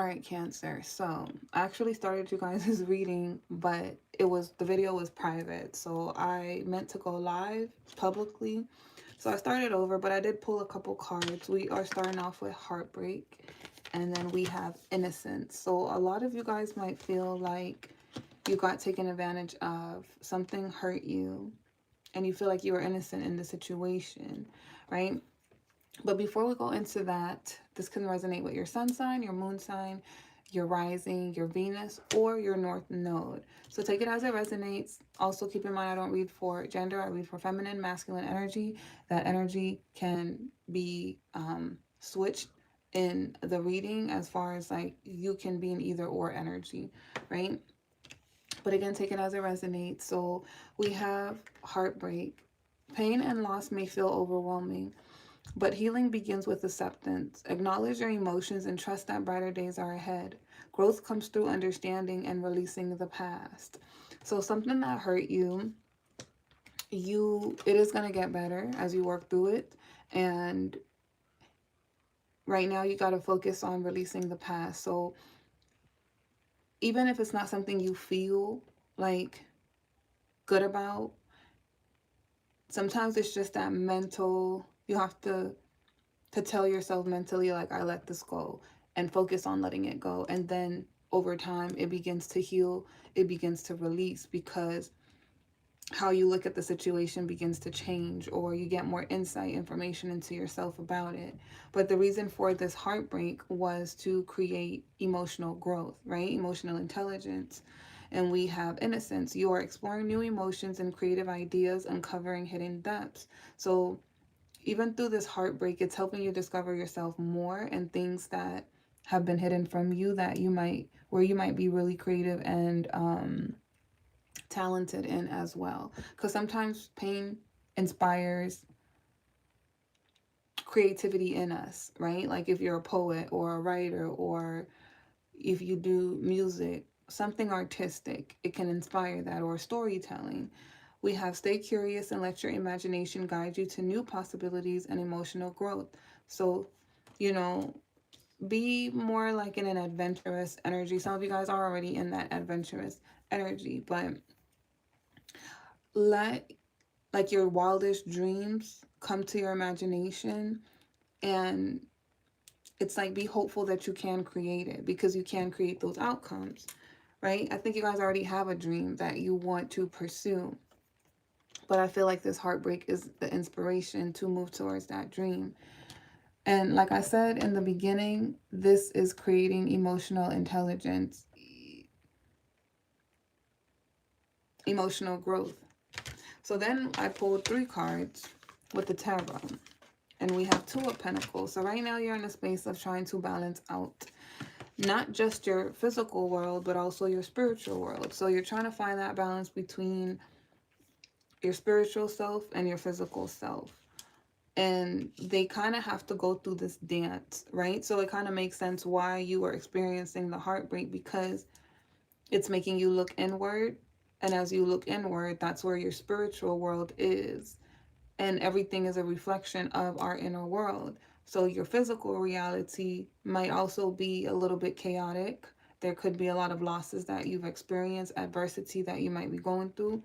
All right, Cancer. So I actually started you guys' reading, but the video was private. So I meant to go live publicly. So I started over, but I did pull a couple cards. We are starting off with heartbreak, and then we have innocence. So a lot of you guys might feel like you got taken advantage of, something hurt you, and you feel like you were innocent in the situation, right? But before we go into that, this can resonate with your sun sign, your moon sign, your rising, your Venus, or your North Node. So take it as it resonates. Also keep in mind, I don't read for gender. I read for feminine, masculine energy. That energy can be switched in the reading, as far as like you can be in either or energy, right? But again, take it as it resonates. So we have heartbreak. Pain and loss may feel overwhelming, but healing begins with acceptance. Acknowledge your emotions and trust that brighter days are ahead. Growth comes through understanding and releasing the past. So something that hurt you, it is going to get better as you work through it. And right now you got to focus on releasing the past. So even if it's not something you feel like good about, sometimes it's just that mental, you have to tell yourself mentally, like, I let this go, and focus on letting it go. And then over time, it begins to heal, it begins to release, because how you look at the situation begins to change, or you get more insight, information into yourself about it. But the reason for this heartbreak was to create emotional growth, right? Emotional intelligence. And we have innocence. You are exploring new emotions and creative ideas, uncovering hidden depths. So even through this heartbreak, it's helping you discover yourself more, and things that have been hidden from you, that where you might be really creative and talented in as well. Because sometimes pain inspires creativity in us, right? Like if you're a poet or a writer, or if you do music, something artistic, it can inspire that, or storytelling. We have stay curious and let your imagination guide you to new possibilities and emotional growth. So, you know, be more like in an adventurous energy. Some of you guys are already in that adventurous energy, but let like your wildest dreams come to your imagination, and it's like, be hopeful that you can create it, because you can create those outcomes, right? I think you guys already have a dream that you want to pursue, but I feel like this heartbreak is the inspiration to move towards that dream. And like I said in the beginning, this is creating emotional intelligence, emotional growth. So then I pulled 3 cards with the tarot, and we have 2 of Pentacles. So right now you're in a space of trying to balance out not just your physical world, but also your spiritual world. So you're trying to find that balance between your spiritual self and your physical self. And they kind of have to go through this dance, right? So it kind of makes sense why you are experiencing the heartbreak, because it's making you look inward. And as you look inward, that's where your spiritual world is. And everything is a reflection of our inner world. So your physical reality might also be a little bit chaotic. There could be a lot of losses that you've experienced, adversity that you might be going through.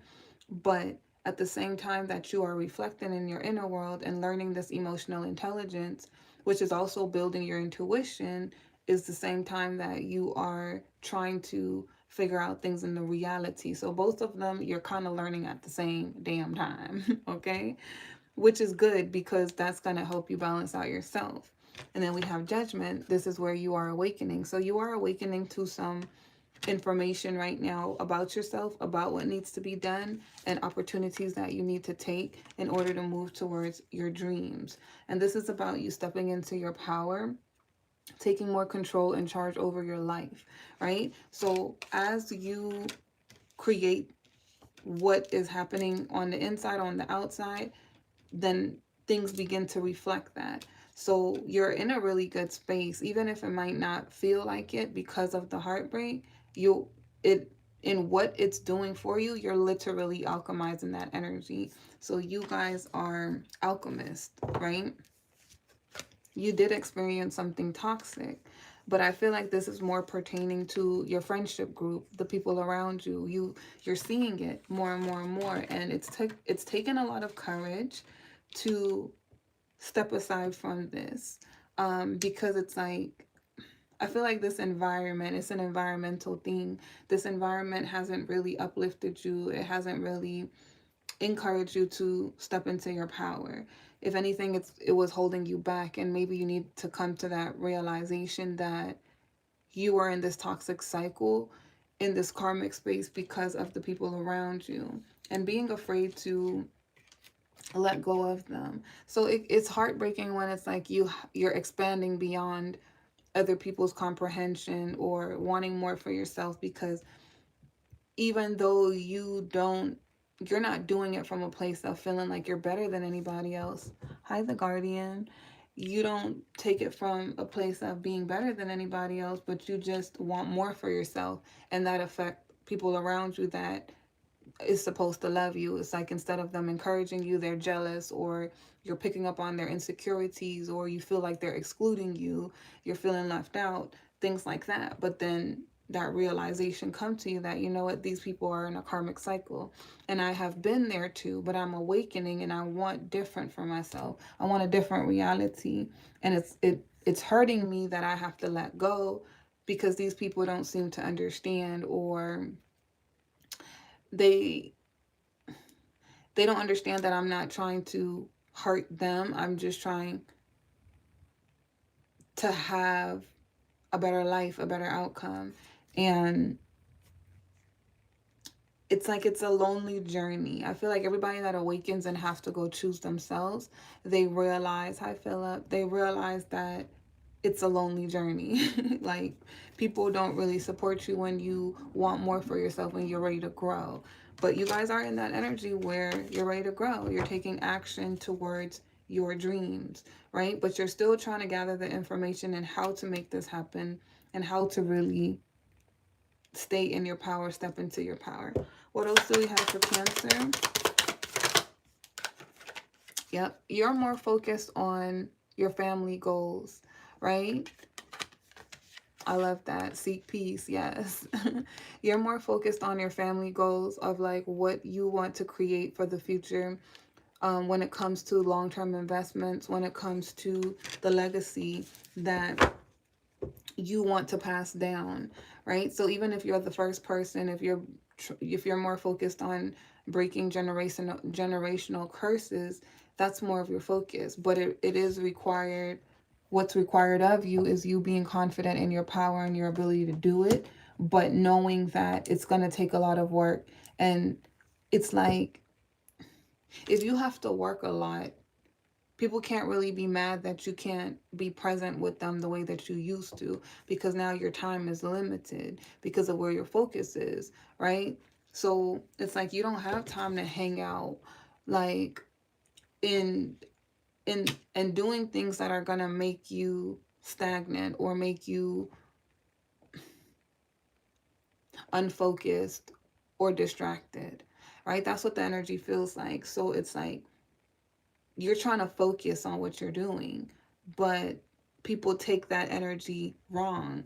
But at the same time that you are reflecting in your inner world and learning this emotional intelligence, which is also building your intuition, is the same time that you are trying to figure out things in the reality. So both of them, you're kind of learning at the same damn time, okay? Which is good, because that's going to help you balance out yourself. And then we have judgment. This is where you are awakening. So you are awakening to some information right now about yourself, about what needs to be done, and opportunities that you need to take in order to move towards your dreams. And this is about you stepping into your power, taking more control and charge over your life, right? So as you create what is happening on the inside, on the outside, then things begin to reflect that. So you're in a really good space, even if it might not feel like it because of the heartbreak. It in what it's doing for you, you're literally alchemizing that energy. So you guys are alchemists, right? You did experience something toxic, But I feel like this is more pertaining to your friendship group, the people around you. You're seeing it more and more and more, and it's taken a lot of courage to step aside from this, because it's like, I feel like this environment, it's an environmental thing. This environment hasn't really uplifted you. It hasn't really encouraged you to step into your power. If anything, it was holding you back, and maybe you need to come to that realization that you are in this toxic cycle, in this karmic space, because of the people around you, and being afraid to let go of them. So it's heartbreaking when it's like you're expanding beyond other people's comprehension or wanting more for yourself, because even though you're not doing it from a place of feeling like you're better than anybody else. Hi, the guardian. You don't take it from a place of being better than anybody else, but you just want more for yourself, and that affect people around you that is supposed to love you. It's like, instead of them encouraging you, they're jealous, or you're picking up on their insecurities, or you feel like they're excluding you, you're feeling left out, things like that. But then that realization come to you that, you know what, these people are in a karmic cycle, and I have been there too, but I'm awakening, and I want different for myself. I want a different reality, and it's hurting me that I have to let go, because these people don't seem to understand, or they they don't understand that I'm not trying to hurt them. I'm just trying to have a better life, a better outcome. And it's like it's a lonely journey. I feel like everybody that awakens and have to go choose themselves, they realize, hi Philip, they realize that it's a lonely journey. Like, people don't really support you when you want more for yourself, when you're ready to grow. But you guys are in that energy where you're ready to grow. You're taking action towards your dreams, right? But you're still trying to gather the information and how to make this happen, and how to really stay in your power, step into your power. What else do we have for Cancer? Yep, you're more focused on your family goals, right? I love that. Seek peace. Yes. You're more focused on your family goals, of like what you want to create for the future, when it comes to long-term investments, when it comes to the legacy that you want to pass down, right? So even if you're the first person, if you're more focused on breaking generational curses, that's more of your focus. But it is required. What's required of you is you being confident in your power and your ability to do it, but knowing that it's going to take a lot of work. And it's like, if you have to work a lot, people can't really be mad that you can't be present with them the way that you used to, because now your time is limited because of where your focus is, right? So it's like you don't have time to hang out, like, in and doing things that are gonna make you stagnant or make you unfocused or distracted, right? That's what the energy feels like. So it's like you're trying to focus on what you're doing, but people take that energy wrong.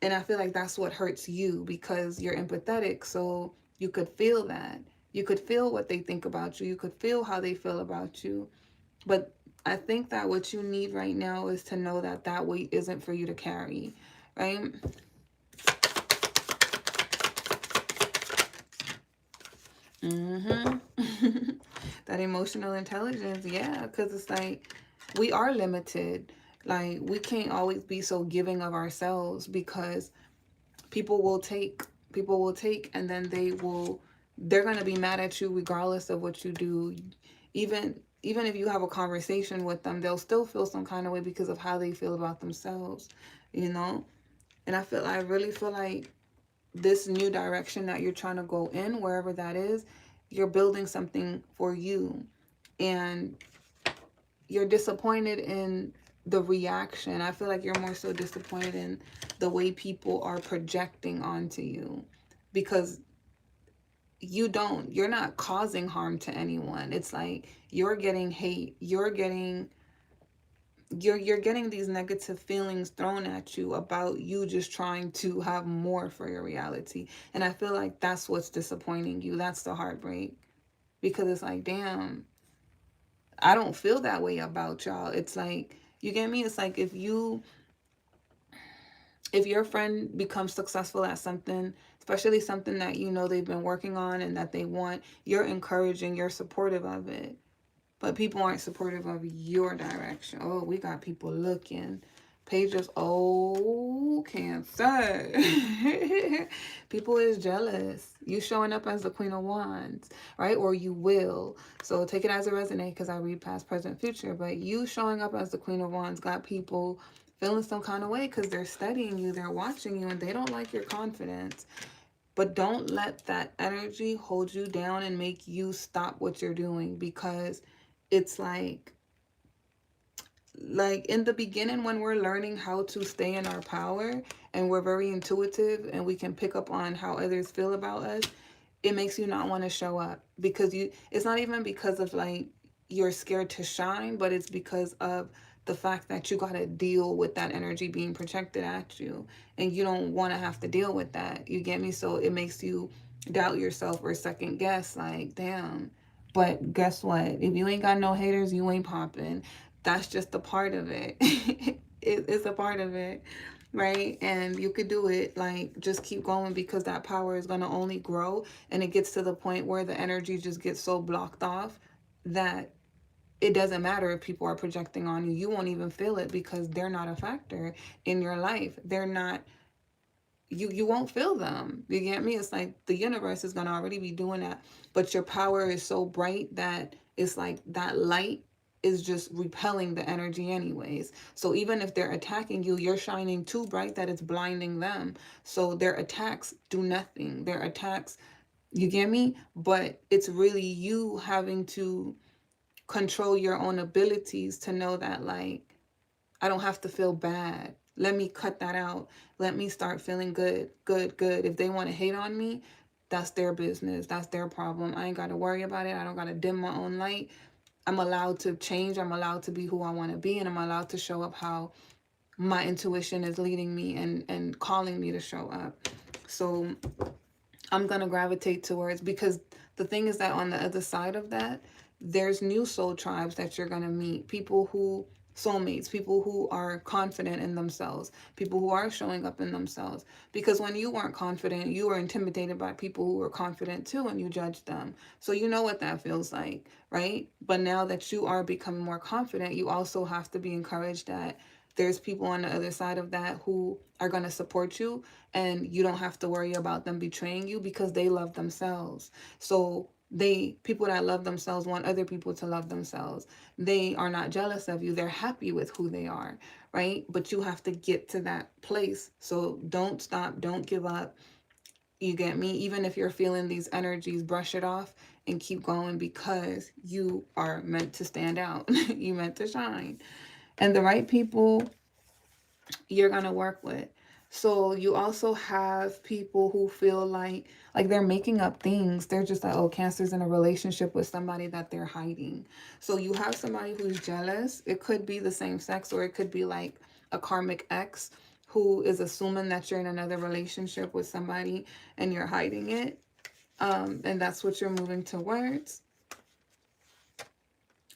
And I feel like that's what hurts you, because you're empathetic, so you could feel that. You could feel what they think about you. You could feel how they feel about you. But I think that what you need right now is to know that that weight isn't for you to carry, right? That emotional intelligence, yeah, because it's like we are limited. Like, we can't always be so giving of ourselves, because people will take, and then they're going to be mad at you regardless of what you do. Even if you have a conversation with them, they'll still feel some kind of way because of how they feel about themselves, you know? And I really feel like this new direction that you're trying to go in, wherever that is, you're building something for you. And you're disappointed in the reaction. I feel like you're more so disappointed in the way people are projecting onto you, because you're not causing harm to anyone. It's like you're getting hate, you're getting these negative feelings thrown at you about you just trying to have more for your reality. And I feel like that's what's disappointing you. That's the heartbreak. Because it's like, damn, I don't feel that way about y'all. It's like, you get me? It's like if your friend becomes successful at something, especially something that you know they've been working on and that they want, you're encouraging, you're supportive of it. But people aren't supportive of your direction. Oh, we got people looking. Pages, oh, Cancer. People is jealous. You showing up as the Queen of Wands, right? Or you will. So take it as it resonates because I read past, present, future. But you showing up as the Queen of Wands got people feeling some kind of way because they're studying you, they're watching you, and they don't like your confidence. But don't let that energy hold you down and make you stop what you're doing, because it's like in the beginning when we're learning how to stay in our power and we're very intuitive and we can pick up on how others feel about us, it makes you not want to show up, because you, it's not even because of like you're scared to shine, but it's because of the fact that you got to deal with that energy being projected at you, and you don't want to have to deal with that. You get me? So it makes you doubt yourself or second guess, like, damn. But guess what? If you ain't got no haters, you ain't popping. That's just a part of it. It's a part of it, right? And you could do it. Like, just keep going, because that power is going to only grow. And it gets to the point where the energy just gets so blocked off that it doesn't matter if people are projecting on you. You won't even feel it because they're not a factor in your life. They're not, you won't feel them. You get me? It's like the universe is going to already be doing that. But your power is so bright that it's like that light is just repelling the energy anyways. So even if they're attacking you, you're shining too bright that it's blinding them. So their attacks do nothing. Their attacks, you get me? But it's really you having to control your own abilities to know that, like, I don't have to feel bad. Let me cut that out. Let me start feeling good, good, good. If they want to hate on me, that's their business. That's their problem. I ain't got to worry about it. I don't got to dim my own light. I'm allowed to change. I'm allowed to be who I want to be. And I'm allowed to show up how my intuition is leading me and calling me to show up. So I'm going to gravitate towards, because the thing is that on the other side of that, there's new soul tribes that you're going to meet. People who, soulmates, people who are confident in themselves, people who are showing up in themselves. Because when you weren't confident, you were intimidated by people who were confident too, and you judged them. So you know what that feels like, right? But now that you are becoming more confident, you also have to be encouraged that there's people on the other side of that who are going to support you, and you don't have to worry about them betraying you because they love themselves. So they, people that love themselves want other people to love themselves. They are not jealous of you. They're happy with who they are, right? But you have to get to that place. So don't stop, don't give up. You get me? Even if you're feeling these energies, brush it off and keep going, because you are meant to stand out. You meant to shine. And the right people you're going to work with. So you also have people who feel like they're making up things. They're just like, oh, Cancer's in a relationship with somebody that they're hiding. So you have somebody who's jealous. It could be the same sex, or it could be like a karmic ex who is assuming that you're in another relationship with somebody and you're hiding it. And that's what you're moving towards.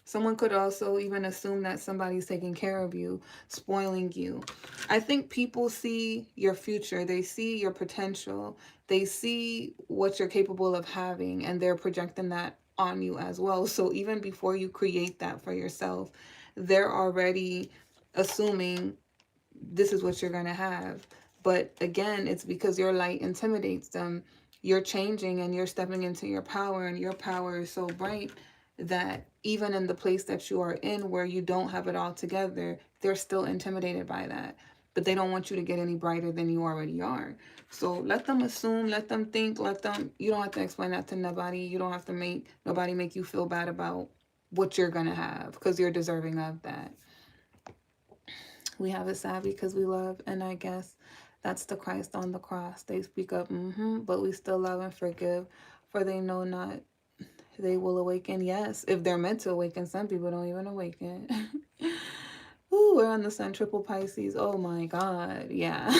Someone could also even assume that somebody's taking care of you, spoiling you. I think people see your future. They see your potential. They see what you're capable of having, and they're projecting that on you as well. So even before you create that for yourself, they're already assuming this is what you're going to have. But again, it's because your light intimidates them. You're changing and you're stepping into your power, and your power is so bright that even in the place that you are in where you don't have it all together, they're still intimidated by that. But they don't want you to get any brighter than you already are. So let them assume, let them think, let them, you don't have to explain that to nobody. You don't have to make nobody make you feel bad about what you're going to have, because you're deserving of that. We have it savvy because we love, and I guess that's the Christ on the cross. They speak up, but we still love and forgive, for they know not they will awaken. Yes, if they're meant to awaken. Some people don't even awaken. Ooh, we're on the sun, triple Pisces. Oh my God. Yeah.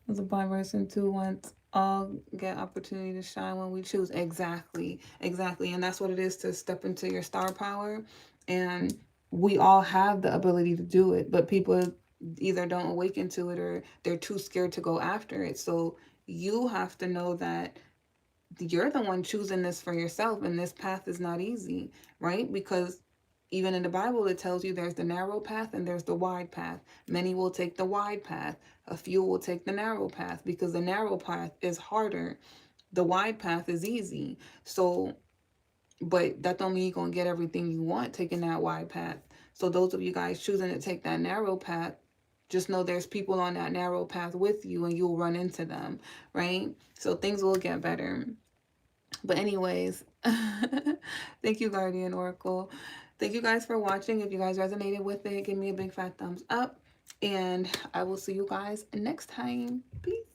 As a blind person too, once all get opportunity to shine when we choose. Exactly. Exactly. And that's what it is, to step into your star power. And we all have the ability to do it, but people either don't awaken to it, or they're too scared to go after it. So you have to know that you're the one choosing this for yourself, and this path is not easy, right? Because even in the Bible, it tells you there's the narrow path and there's the wide path. Many will take the wide path, a few will take the narrow path, because the narrow path is harder, the wide path is easy. So, but that don't mean you're gonna get everything you want taking that wide path. So those of you guys choosing to take that narrow path, just know there's people on that narrow path with you, and you'll run into them, right? So things will get better. But anyways, thank you, Guardian Oracle. Thank you guys for watching. If you guys resonated with it, give me a big fat thumbs up. And I will see you guys next time. Peace.